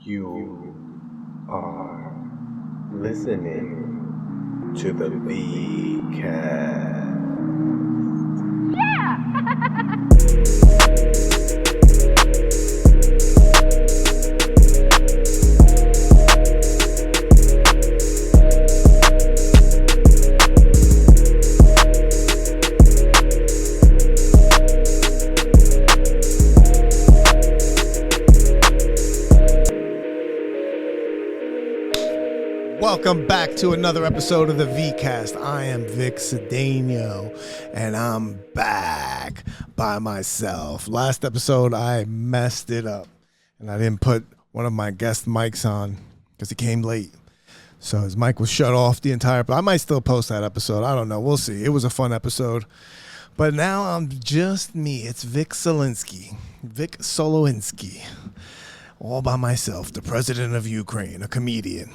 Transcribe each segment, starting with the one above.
You are listening to the VCast. Welcome back to another episode of the VCast. I am Vic Cedeno, and I'm back by myself. Last episode, I messed it up, and I didn't put one of my guest mics on because he came late. So his mic was shut off the entire. I might still post that episode. I don't know. We'll see. It was a fun episode. But now I'm just me. It's Vic Soloinsky. Vic Soloinsky. All by myself, the president of Ukraine, a comedian.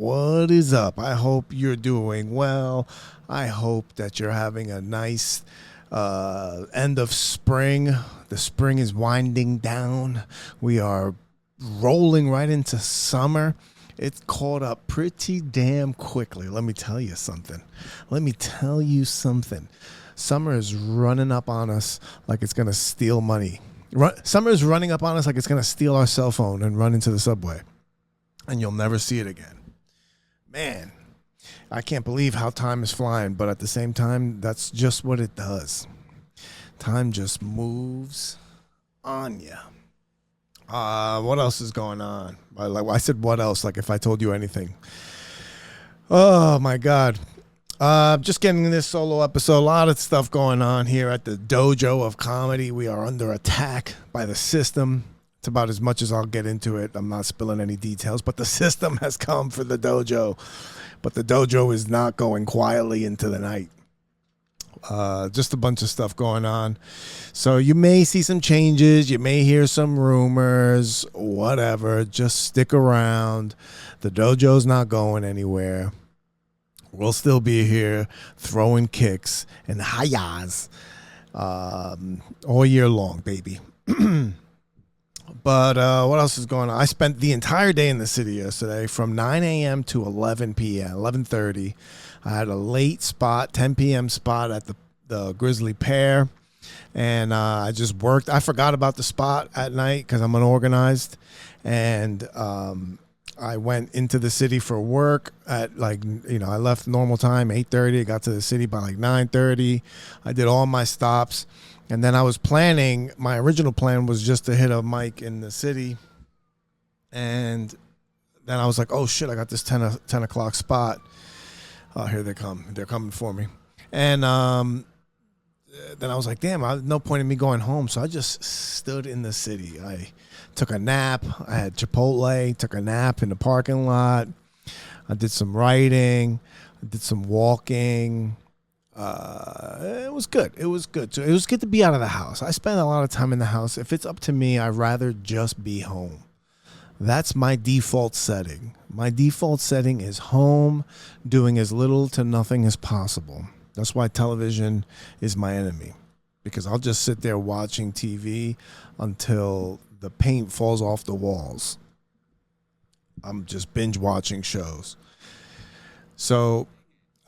What is up? I hope you're doing well. I hope that you're having a nice end of spring. The spring is winding down. We are rolling right into summer. It's caught up pretty damn quickly. Let me tell you something. Summer is running up on us like it's going to steal money. Summer is running up on us like it's going to steal our cell phone and run into the subway. And you'll never see it again. Man, I can't believe how time is flying, but at the same time, that's just what it does. Time just moves on you. What else is going on? I said what else, like if I told you anything. Oh, my God. Just getting this solo episode. A lot of stuff going on here at the dojo of comedy. We are under attack by the system. It's about as much as I'll get into it. I'm not spilling any details, but the system has come for the dojo. But the dojo is not going quietly into the night. Just a bunch of stuff going on. So you may see some changes. You may hear some rumors, whatever. Just stick around. The dojo's not going anywhere. We'll still be here throwing kicks and hayas all year long, baby. But what else is going on? I spent the entire day in the city yesterday from 9 a.m. to 11 p.m., 11:30. I had a late spot, 10 p.m. spot at the Grizzly Pear, and I just worked. I forgot about the spot at night because I'm unorganized, and I went into the city for work at I left normal time, 8:30. I got to the city by like 9:30. I did all my stops. And then I was planning, my original plan was just to hit a mic in the city. And then I was like, oh, shit, I got this 10 o'clock spot. Oh, here they come. They're coming for me. And then I was like, damn, no point in me going home. So I just stood in the city. I took a nap. I had Chipotle, took a nap in the parking lot. I did some writing. I did some walking. It was good. It was good. So it was good to be out of the house. I spend a lot of time in the house. If it's up to me, I'd rather just be home. That's my default setting. My default setting is home, doing as little to nothing as possible. That's why television is my enemy, because I'll just sit there watching TV until the paint falls off the walls. I'm just binge watching shows. So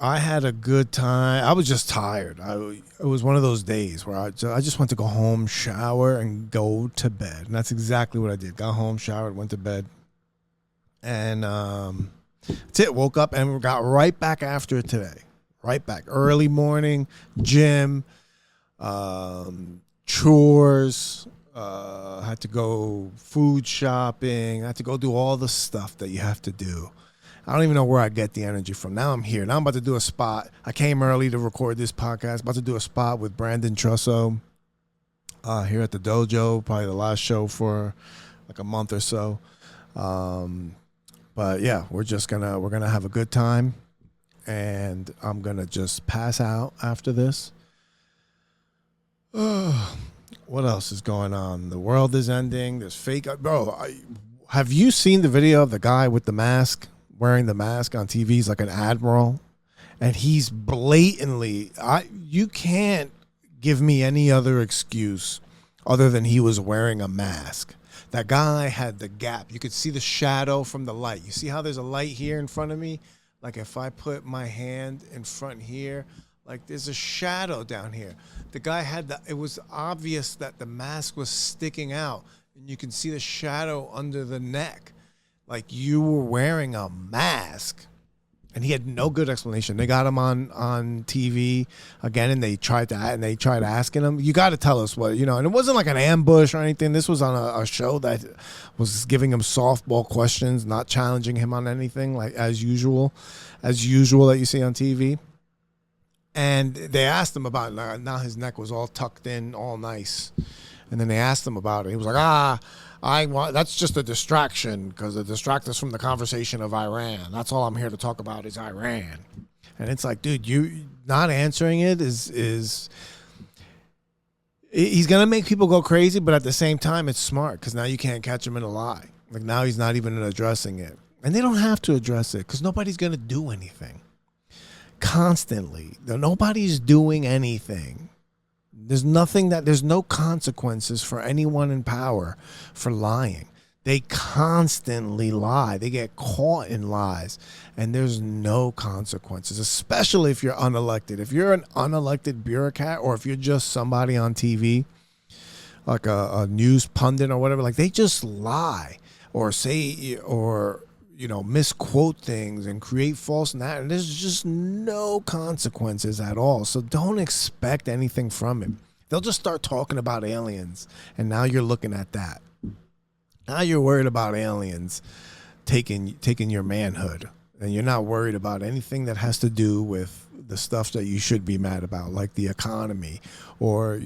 I had a good time. I was just tired. It was one of those days where I just went to go home, shower, and go to bed. And that's exactly what I did. Got home, showered, went to bed. And that's it. Woke up and got right back after it today. Right back. Early morning, gym, chores. Had to go food shopping. Had to go do all the stuff that you have to do. I don't even know where I get the energy from. Now I'm here. Now I'm about to do a spot. I came early to record this podcast. About to do a spot with Brandon Trusso here at the dojo. Probably the last show for like a month or so. But yeah, we're gonna have a good time, and I'm gonna just pass out after this. What else is going on? The world is ending. There's fake. Bro, have you seen the video of the guy with the mask? Wearing the mask on TV. He's like an admiral, and he's blatantly, you can't give me any other excuse other than he was wearing a mask. That guy had the gap. You could see the shadow from the light. You see how there's a light here in front of me? Like if I put my hand in front here, like there's a shadow down here. The guy had the, it was obvious that the mask was sticking out, and you can see the shadow under the neck. Like you were wearing a mask. And he had no good explanation. They got him on TV again, and they tried asking him, "You got to tell us what, you know." And it wasn't like an ambush or anything. This was on a show that was giving him softball questions, not challenging him on anything, like as usual that you see on TV. And they asked him about it. Now his neck was all tucked in, all nice. And then they asked him about it. He was like, that's just a distraction because it distracts us from the conversation of Iran. That's all I'm here to talk about is Iran. And it's like, dude, you not answering it is he's going to make people go crazy, but at the same time, it's smart because now you can't catch him in a lie. Like now he's not even addressing it. And they don't have to address it because nobody's going to do anything. Constantly. Nobody's doing anything. There's no consequences for anyone in power for lying. They constantly lie. They get caught in lies, and there's no consequences, especially if you're unelected. If you're an unelected bureaucrat or if you're just somebody on TV, like a news pundit or whatever, like they just lie or say or misquote things and create false narratives. And there's just no consequences at all. So don't expect anything from him. They'll just start talking about aliens, and now you're looking at that. Now you're worried about aliens taking your manhood, and you're not worried about anything that has to do with the stuff that you should be mad about, like the economy or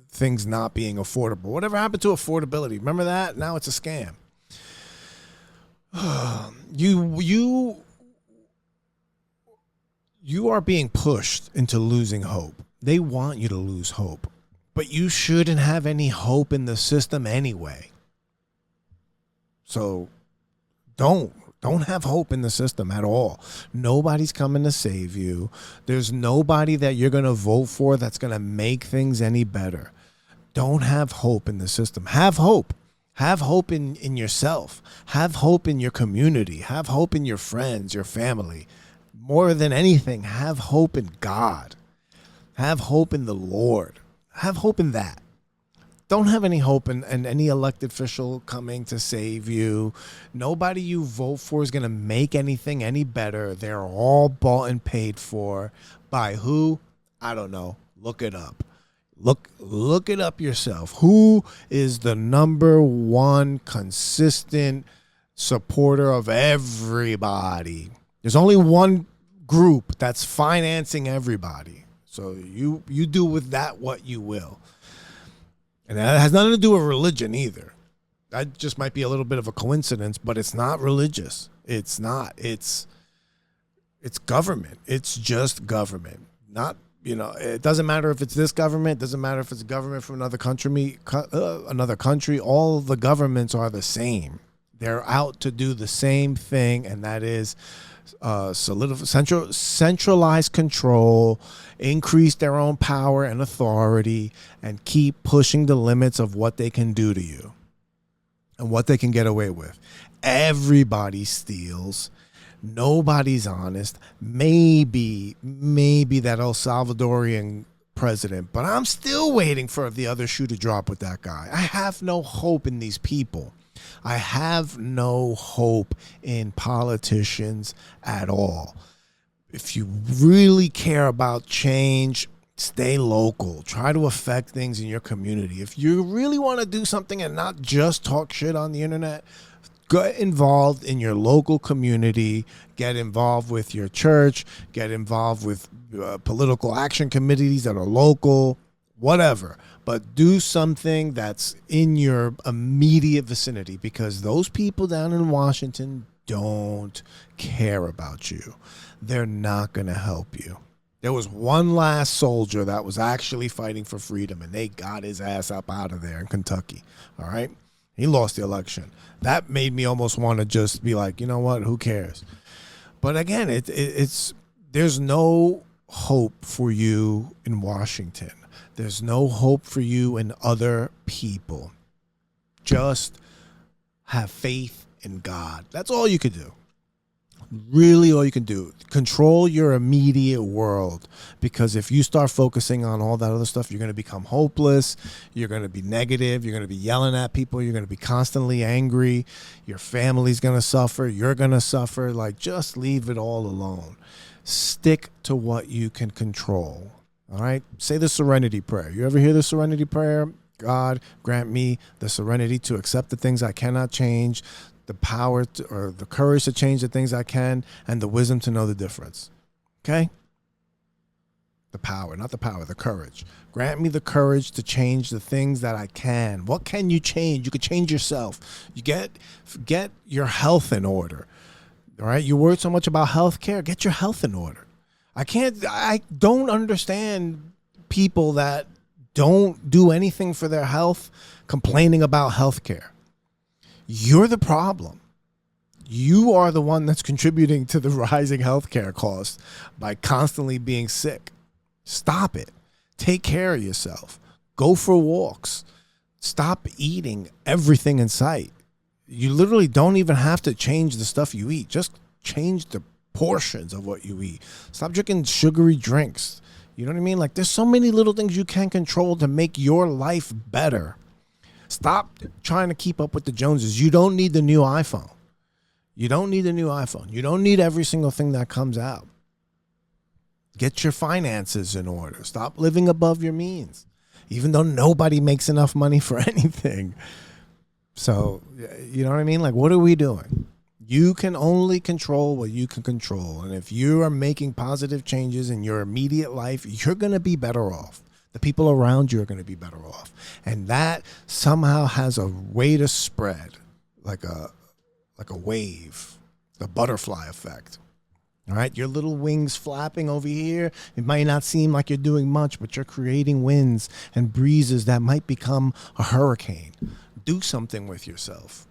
things not being affordable. Whatever happened to affordability? Remember that? Now it's a scam. You are being pushed into losing hope. They want you to lose hope, but you shouldn't have any hope in the system anyway. So don't have hope in the system at all. Nobody's coming to save you. There's nobody that you're going to vote for that's going to make things any better. Don't have hope in the system. Have hope. Have hope in yourself. Have hope in your community. Have hope in your friends, your family. More than anything, have hope in God. Have hope in the Lord. Have hope in that. Don't have any hope in any elected official coming to save you. Nobody you vote for is going to make anything any better. They're all bought and paid for. By who? I don't know. Look it up. Look it up yourself. Who is the number one consistent supporter of everybody? There's only one group that's financing everybody. So you do with that what you will. And that has nothing to do with religion either. That just might be a little bit of a coincidence, but it's not religious. It's not. It's government. It's just government. Not, it doesn't matter if it's this government. It doesn't matter if it's a government from another country. All the governments are the same. They're out to do the same thing, and that is centralized control, increase their own power and authority, and keep pushing the limits of what they can do to you and what they can get away with. Everybody steals. Nobody's honest. Maybe that El Salvadorian president, but I'm still waiting for the other shoe to drop with that guy. I have no hope in these people. I have no hope in politicians at all. If you really care about change, stay local. Try to affect things in your community. If you really want to do something and not just talk shit on the internet, get involved in your local community. Get involved with your church. Get involved with political action committees that are local, whatever. But do something that's in your immediate vicinity, because those people down in Washington don't care about you. They're not going to help you. There was one last soldier that was actually fighting for freedom, and they got his ass up out of there in Kentucky. All right? He lost the election. That made me almost want to just be like, you know what? Who cares? But again, there's no hope for you in Washington. There's no hope for you in other people. Just have faith in God. That's all you could do. Really all you can do. Control your immediate world, because if you start focusing on all that other stuff, you're going to become hopeless. You're going to be negative. You're going to be yelling at people. You're going to be constantly angry. Your family's going to suffer. You're going to suffer. Like, just leave it all alone. Stick to what you can control. All right? Say the serenity prayer. You ever hear the serenity prayer? God, grant me the serenity to accept the things I cannot change, the power or the courage to change the things I can, and the wisdom to know the difference. Okay? The power, not the power, the courage. Grant me the courage to change the things that I can. What can you change? You could change yourself. You get your health in order. All right? You worry so much about health care. Get your health in order. I don't understand people that don't do anything for their health complaining about health care. You're the problem. You are the one that's contributing to the rising healthcare costs by constantly being sick. Stop it. Take care of yourself. Go for walks. Stop eating everything in sight. You literally don't even have to change the stuff you eat. Just change the portions of what you eat. Stop drinking sugary drinks. You know what I mean? Like, there's so many little things you can control to make your life better. Stop trying to keep up with the Joneses. You don't need the new iPhone. You don't need the new iPhone. You don't need every single thing that comes out. Get your finances in order. Stop living above your means, even though nobody makes enough money for anything. So, you know what I mean? Like, what are we doing? You can only control what you can control. And if you are making positive changes in your immediate life, you're going to be better off. The people around you are going to be better off. And that somehow has a way to spread, like a wave, the butterfly effect. All right, your little wings flapping over here. It might not seem like you're doing much, but you're creating winds and breezes that might become a hurricane. Do something with yourself.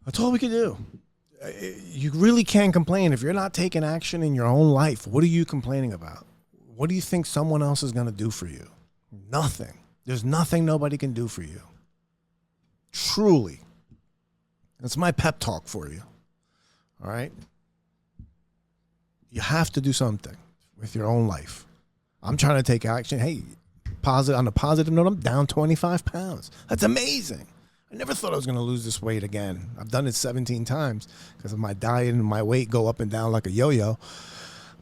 That's all we can do. You really can't complain if you're not taking action in your own life. What are you complaining about? What do you think someone else is going to do for you? Nothing. There's nothing nobody can do for you. Truly. That's my pep talk for you. All right? You have to do something with your own life. I'm trying to take action. Hey, on a positive note, I'm down 25 pounds. That's amazing. I never thought I was going to lose this weight again. I've done it 17 times because of my diet and my weight go up and down like a yo-yo.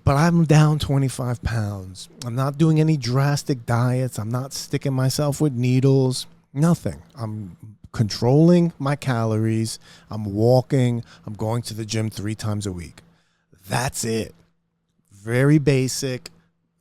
But I'm down 25 pounds. I'm not doing any drastic diets. I'm not sticking myself with needles. Nothing. I'm controlling my calories. I'm walking. I'm going to the gym 3 times a week. That's it. Very basic,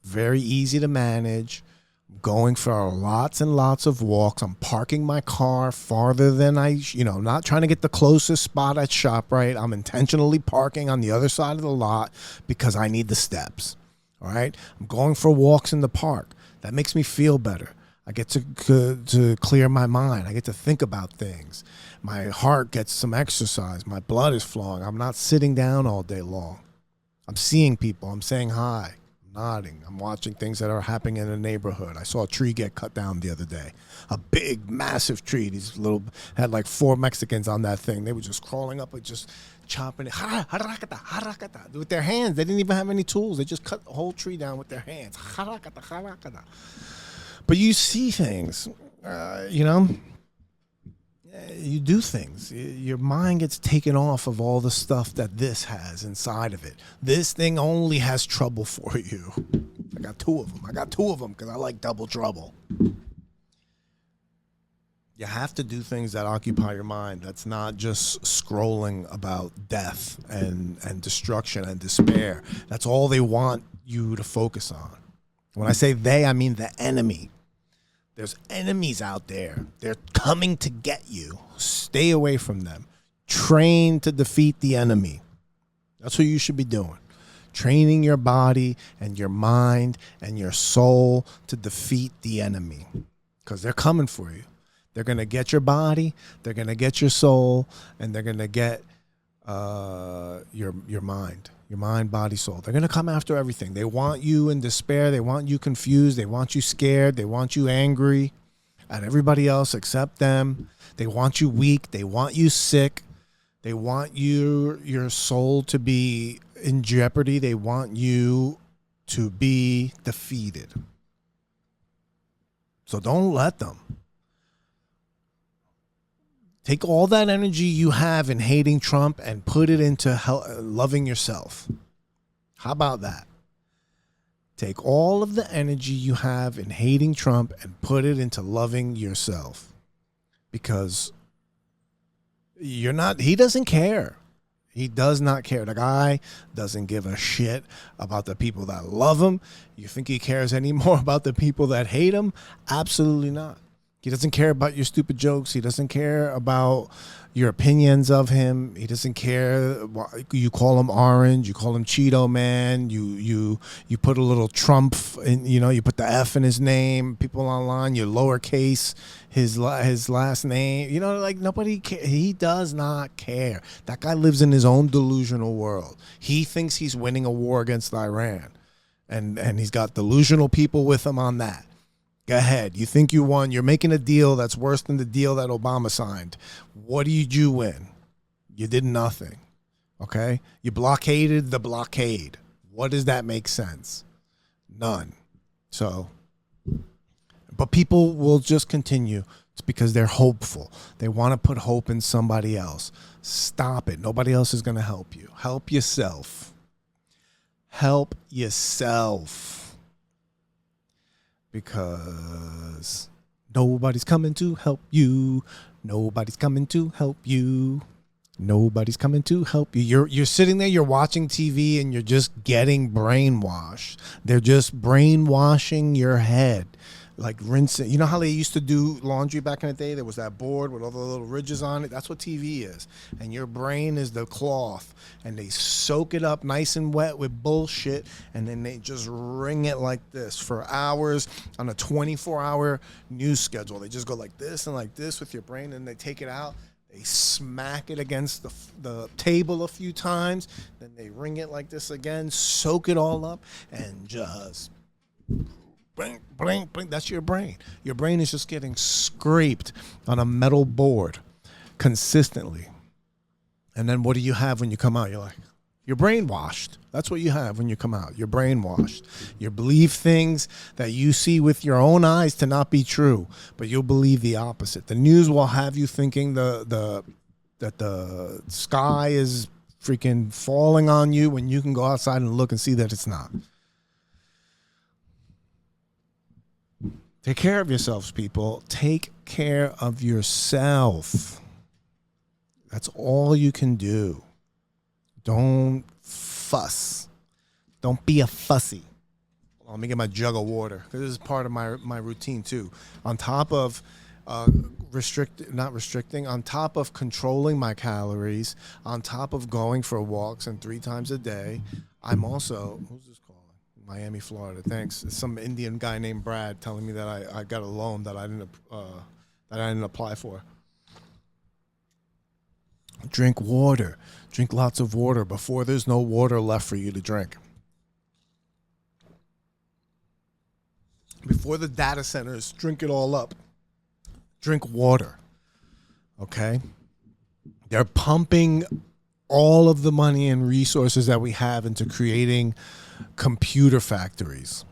very easy to manage. I'm going for lots and lots of walks. I'm parking my car farther than not trying to get the closest spot at ShopRite. I'm intentionally parking on the other side of the lot because I need the steps. All right. I'm going for walks in the park. That makes me feel better. I get to clear my mind. I get to think about things. My heart gets some exercise. My blood is flowing. I'm not sitting down all day long. I'm seeing people. I'm saying hi. I'm nodding. I'm watching things that are happening in the neighborhood. I saw a tree get cut down the other day. A big, massive tree. These had like 4 Mexicans on that thing. They were just crawling up and just chopping it. With their hands. They didn't even have any tools. They just cut the whole tree down with their hands. But you see things, you do things. Your mind gets taken off of all the stuff that this has inside of it. This thing only has trouble for you. I got 2 of them because I like double trouble. You have to do things that occupy your mind. That's not just scrolling about death and destruction and despair. That's all they want you to focus on. When I say they, I mean the enemy. There's enemies out there. They're coming to get you. Stay away from them. Train to defeat the enemy. That's what you should be doing. Training your body and your mind and your soul to defeat the enemy. Because they're coming for you. They're going to get your body, they're going to get your soul, and they're going to get your mind. Your mind, body, soul. They're going to come after everything. They want you in despair. They want you confused. They want you scared. They want you angry. and everybody else except them. They want you weak. They want you sick. They want your soul to be in jeopardy. They want you to be defeated. So don't let them. Take all that energy you have in hating Trump and put it into loving yourself. How about that? Take all of the energy you have in hating Trump and put it into loving yourself. Because he doesn't care. He does not care. The guy doesn't give a shit about the people that love him. You think he cares any more about the people that hate him? Absolutely not. He doesn't care about your stupid jokes. He doesn't care about your opinions of him. He doesn't care. You call him orange. You call him Cheeto Man. You put a little Trump in. You put the F in his name. People online, you lowercase his last name. Nobody. He does not care. That guy lives in his own delusional world. He thinks he's winning a war against Iran, and he's got delusional people with him on that. Go ahead. You think you won. You're making a deal that's worse than the deal that Obama signed. What did you win? You did nothing. Okay? You blockaded the blockade. What does that make sense? None. So, but people will just continue. It's because they're hopeful. They want to put hope in somebody else. Stop it. Nobody else is going to help you. Help yourself. Help yourself. Because nobody's coming to help you. Nobody's coming to help you. Nobody's coming to help you. You're sitting there, you're watching TV, and you're just getting brainwashed. They're just brainwashing your head. Like rinsing. You know how they used to do laundry back in the day? There was that board with all the little ridges on it. That's what TV is. And your brain is the cloth. And they soak it up nice and wet with bullshit. And then they just wring it like this for hours on a 24-hour news schedule. They just go like this and like this with your brain. And they take it out. They smack it against the table a few times. Then they wring it like this again. Soak it all up. And just... Bring, bring, bring. That's your brain. Your brain is just getting scraped on a metal board consistently. And then what do you have when you come out? You're brainwashed. That's what you have when you come out. You're brainwashed. You believe things that you see with your own eyes to not be true, but you'll believe the opposite. The news will have you thinking that the sky is freaking falling on you when you can go outside and look and see that it's not. Take care of yourselves, people. Take care of yourself. That's all you can do. Don't fuss. Don't be a fussy. Let me get my jug of water. This is part of my routine too. On top of on top of controlling my calories, on top of going for walks and 3 times a day, I'm also, who's this calling? Miami, Florida. Thanks. It's some Indian guy named Brad telling me that I got a loan that I didn't apply for. Drink water. Drink lots of water before there's no water left for you to drink. Before the data centers drink it all up, drink water. Okay? They're pumping all of the money and resources that we have into creating computer factories,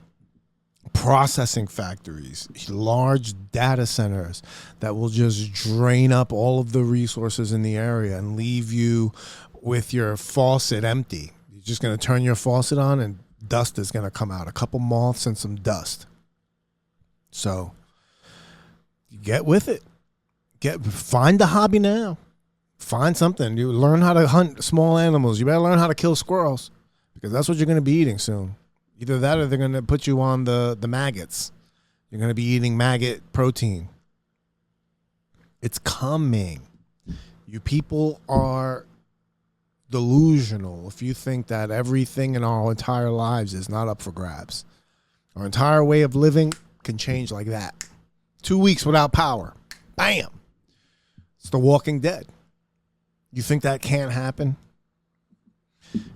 processing factories, large data centers that will just drain up all of the resources in the area and leave you with your faucet empty. You're just going to turn your faucet on and dust is going to come out. A couple moths and some dust. So get with it. Find a hobby now. Find something. You learn how to hunt small animals. You better learn how to kill squirrels because that's what you're going to be eating soon. Either that or they're going to put you on the maggots. You're going to be eating maggot protein. It's coming. You people are delusional if you think that everything in our entire lives is not up for grabs. Our entire way of living can change like that. 2 weeks without power. Bam. It's The Walking Dead. You think that can't happen?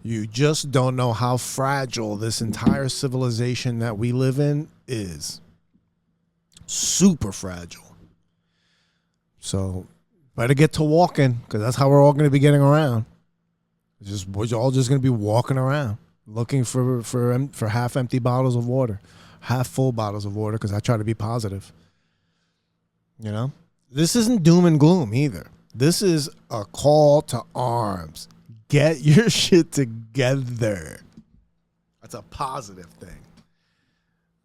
You just don't know how fragile this entire civilization that we live in is. Super fragile. So better get to walking, because that's how we're all going to be getting around. We're all just going to be walking around looking for half empty bottles of water, half full bottles of water, because I try to be positive. This isn't doom and gloom either. This is a call to arms. Get your shit together. That's a positive thing.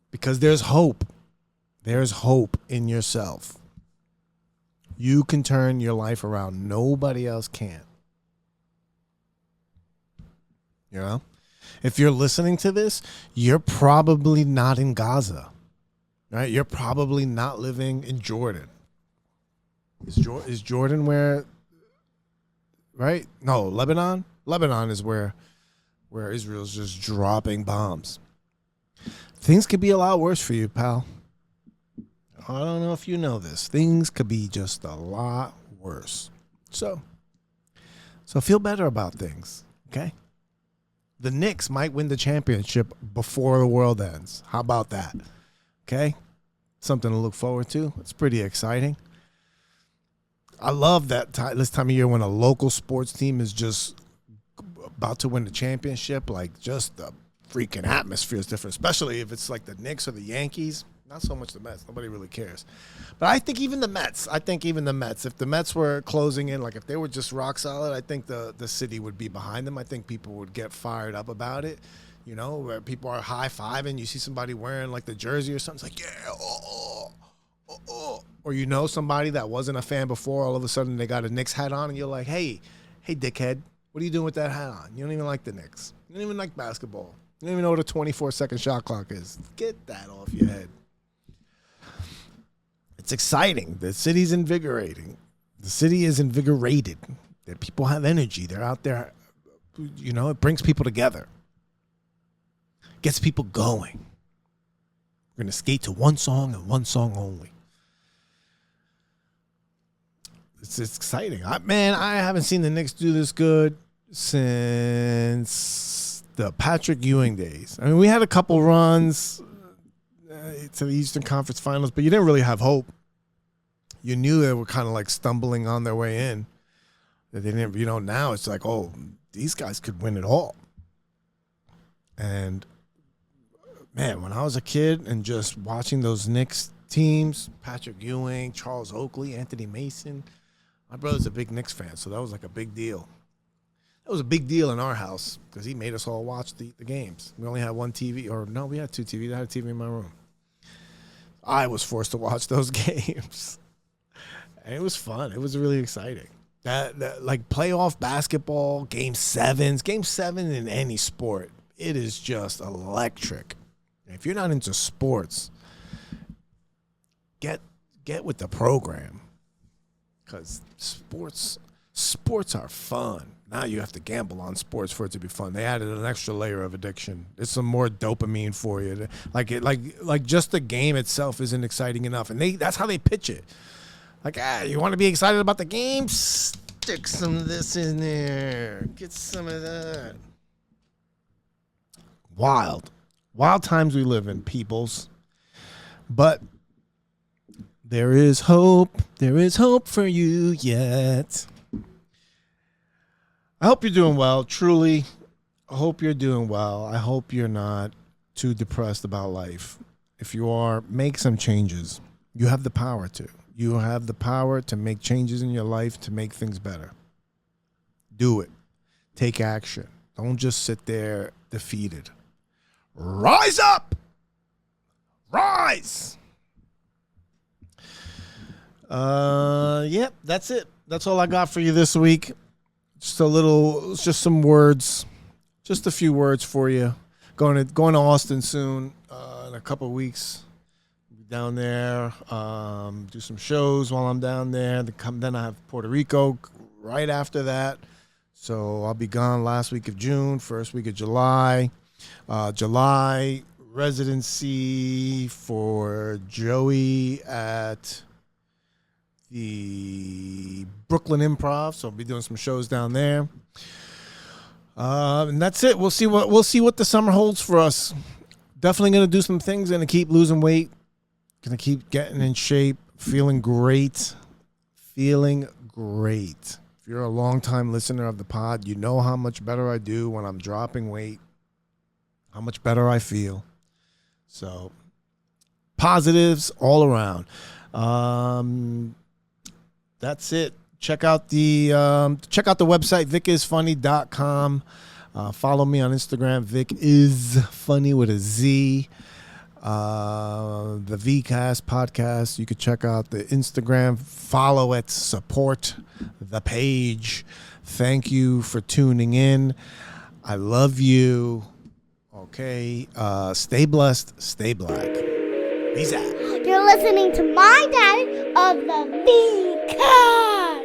Because there's hope. There's hope in yourself. You can turn your life around. Nobody else can. If you're listening to this, you're probably not in Gaza, right? You're probably not living in Jordan. Is Jordan where, right? No, Lebanon? Lebanon is where Israel's just dropping bombs. Things could be a lot worse for you, pal. I don't know if you know this. Things could be just a lot worse. So feel better about things, okay? The Knicks might win the championship before the world ends. How about that? Okay? Something to look forward to. It's pretty exciting. I love that this time of year when a local sports team is just about to win the championship. Like, just the freaking atmosphere is different, especially if it's like the Knicks or the Yankees. Not so much the Mets. Nobody really cares. But I think even the Mets, if the Mets were closing in, like if they were just rock solid, I think the city would be behind them. I think people would get fired up about it. Where people are high-fiving. You see somebody wearing like the jersey or something. It's like, yeah, oh. Or somebody that wasn't a fan before, all of a sudden they got a Knicks hat on, and you're like, hey, dickhead, what are you doing with that hat on? You don't even like the Knicks. You don't even like basketball. You don't even know what a 24-second shot clock is. Get that off your head. It's exciting. The city's invigorating. The city is invigorated. The people have energy. They're out there. It brings people together. Gets people going. We're going to skate to one song and one song only. It's exciting. I haven't seen the Knicks do this good since the Patrick Ewing days. I mean, we had a couple runs to the Eastern Conference Finals, but you didn't really have hope. You knew they were kind of like stumbling on their way in. That they didn't, now it's like, oh, these guys could win it all. And man, when I was a kid and just watching those Knicks teams, Patrick Ewing, Charles Oakley, Anthony Mason, my brother's a big Knicks fan, so that was like a big deal. That was a big deal in our house because he made us all watch the games. We only had one TV, or no, we had two TVs. I had a TV in my room. I was forced to watch those games. And it was fun. It was really exciting. That like playoff basketball, game seven in any sport, it is just electric. If you're not into sports, get with the program, because sports are fun. Now you have to gamble on sports for it to be fun. They added an extra layer of addiction. It's some more dopamine for you. Like just the game itself isn't exciting enough, and that's how they pitch it. Like, you want to be excited about the game? Stick some of this in there. Get some of that. Wild times we live in, peoples. But there is hope. There is hope for you yet. I hope you're doing well. Truly, I hope you're doing well. I hope you're not too depressed about life. If you are, make some changes. You have the power to. You have the power to make changes in your life to make things better. Do it. Take action. Don't just sit there defeated. Rise up! Rise! Yep, that's it. That's all I got for you this week. Just some words. Just a few words for you. Going to Austin soon, in a couple of weeks. Down there, do some shows while I'm down there. Then I have Puerto Rico right after that. So I'll be gone last week of June, first week of July. July residency for Joey at the Brooklyn Improv. So I'll be doing some shows down there. And that's it. We'll see what the summer holds for us. Definitely going to do some things. Going to keep losing weight. Going to keep getting in shape. Feeling great. feeling great. If you're a longtime listener of the pod, you know how much better I do when I'm dropping weight, how much better I feel. So positives all around. That's it. Check out the website, vicisfunny.com. Follow me on Instagram, Vic is funny with a Z. The VCast podcast. You could check out the Instagram, follow it, support the page. Thank you for tuning in. I love you. Okay. Stay blessed. Stay black. Peace out. You're listening to my dad of the VCast.